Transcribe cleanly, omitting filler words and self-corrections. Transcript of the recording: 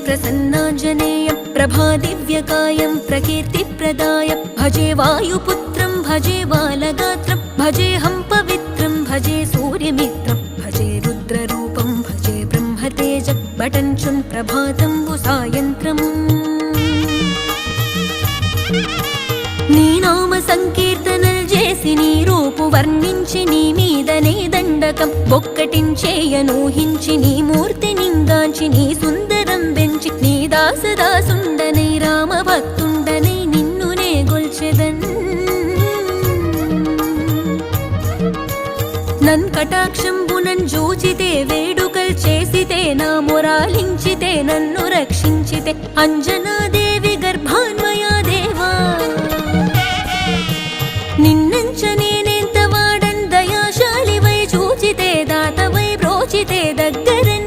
प्रसन्नाञ्जनेयं प्रभादिव्यकायं प्रकीर्तिप्रदाय भजे वायुपुत्रं भजे बालगात्रं भजेऽहं पवित्रं भजे सूर्यमित्रं भजे रुद्ररूपं भजे ब्रह्मतेज बटञ्चुन् प्रभातं सायन्त्रम् నీ నామ సంకీర్తనలు చేసి నీ రూపు వర్ణించి నీ మీదనే దండకం ఒక్కటించేయనూహించి నీ మూర్తి నింగాంచి నీ సుందరం పెంచి నీ దాసదాసుండనై రామభక్తుండనై నిన్నునే గొల్చెదన్ నన్ కటాక్షంబునన్ జూచితే వేడుకల్ చేసితే నా మొరాలించితే నన్ను రక్షించితే అంజనాది